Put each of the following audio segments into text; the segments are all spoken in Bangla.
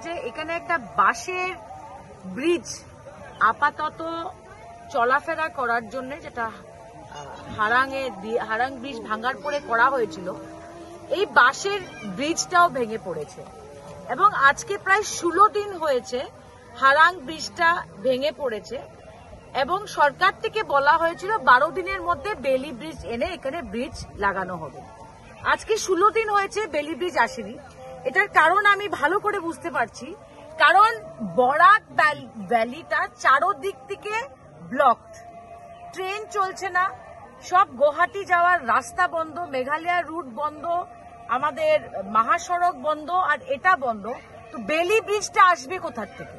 যে এখানে একটা বাঁশের ব্রিজ আপাতত চলাফেরা করার জন্য, যেটা হারাং ব্রিজ ভাঙার পরে করা হয়েছিল, এই বাঁশের ব্রিজটাও ভেঙে পড়েছে এবং আজকে প্রায় 16 দিন হয়েছে হারাং ব্রিজটা ভেঙে পড়েছে এবং সরকার থেকে বলা হয়েছিল 12 দিনের মধ্যে বেলি ব্রিজ এনে এখানে ব্রিজ লাগানো হবে। আজকে 16 দিন হয়েছে, বেলি ব্রিজ আসেনি। এটার কারণ আমি ভালো করে বুঝতে পারছি, কারণ বরাক ভ্যালিটা চারোদিক থেকে ব্লকড, ট্রেন চলছে না, সব গুয়াহাটি যাওয়ার রাস্তা বন্ধ, মেঘালয় রুট বন্ধ, আমাদের মহাসড়ক বন্ধ, আর এটা বন্ধ। তো বেলি ব্রিজটা আসবে কোথার থেকে?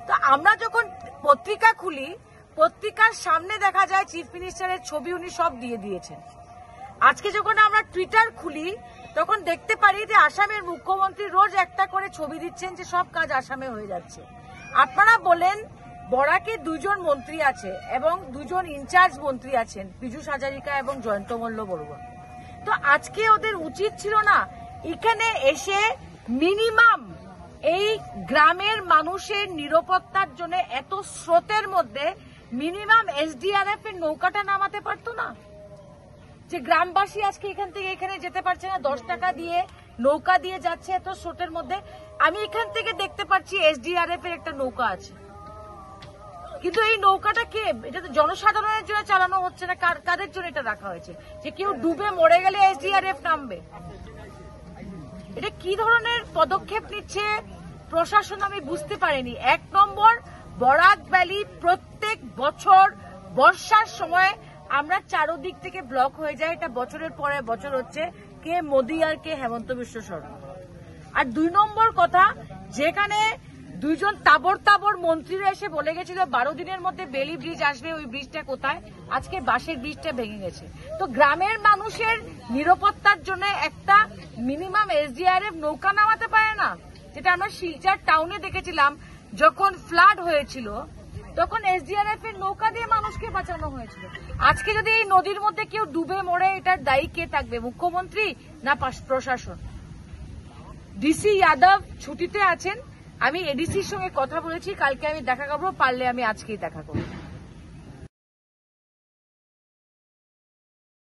তো আমরা যখন পত্রিকা খুলি, পত্রিকার সামনে দেখা যায় চিফ মিনিস্টারের ছবি উনি সব দিয়ে দিয়েছেন। আজকে যখন আমরা টুইটার খুলি তখন দেখতে পারি যে আসামের মুখ্যমন্ত্রী রোজ একটা করে ছবি দিচ্ছেন যে সব কাজ আসামে হয়ে যাচ্ছে। আপনারা বলেন, বরাকে 2 জন মন্ত্রী আছে এবং 2 জন ইনচার্জ মন্ত্রী আছেন, পীযূষ হাজারিকা এবং জয়ন্ত মল্ল বড়ুয়া। তো আজকে ওদের উচিত ছিল না এখানে এসে মিনিমাম এই গ্রামের মানুষের নিরাপত্তার জন্য এত স্রোতের মধ্যে মিনিমাম এসডিআরএফ এর নৌকাটা নামাতে পারতো না? যে গ্রামবাসী আজকে এখান থেকে এখানে যেতে পারছে না, 10 টাকা দিয়ে নৌকা দিয়ে যাচ্ছে এত স্রোতের মধ্যে। আমি এখান থেকে দেখতে পাচ্ছি এসডিআরএফ এর একটা নৌকা আছে, কিন্তু এই নৌকাটা কে? এটা তো জনসাধারণের জন্য চালানো হচ্ছে না, কাদের জন্য এটা রাখা হয়েছে? যে কেউ ডুবে মরে গেলে এসডিআরএফ নামবে? এটা কি ধরনের পদক্ষেপ নিচ্ছে প্রশাসন আমি বুঝতে পারিনি। 1 নম্বর, বরাক ভ্যালি প্রত্যেক বছর বর্ষার সময় আমরা চারোদিক থেকে ব্লক হয়ে যায়। এটা বছরের পরে বছর হচ্ছে, কে মোদী আর কে হেমন্ত বিশ্ব শর্মা। আর 2 নম্বর কথা, যেখানে 2 জন তাবর মন্ত্রীরা এসে বলে গেছিল 12 দিনের মধ্যে বেলি ব্রিজ আসবে, ওই ব্রিজটা কোথায়? আজকে বাঁশের ব্রিজটা ভেঙে গেছে। তো গ্রামের মানুষের নিরাপত্তার জন্য একটা মিনিমাম এসডিআরএফ নৌকা নামাতে পারে না? যেটা আমরা শিলচর টাউনে দেখেছিলাম, যখন ফ্লাড হয়েছিল তখন এসডিআরএফ এর নৌকা দিয়ে মানুষকে বাঁচানো হয়েছিল। আজকে যদি এই নদীর মধ্যে কেউ ডুবে মরে, এটার দায়ী কে থাকবে? মুখ্যমন্ত্রী না প্রশাসন? ডিসি যাদব ছুটিতে আছেন, আমি এডিসির সঙ্গে কথা বলেছি, কালকে আমি দেখা করবো, পারলে আমি আজকেই দেখা করবো।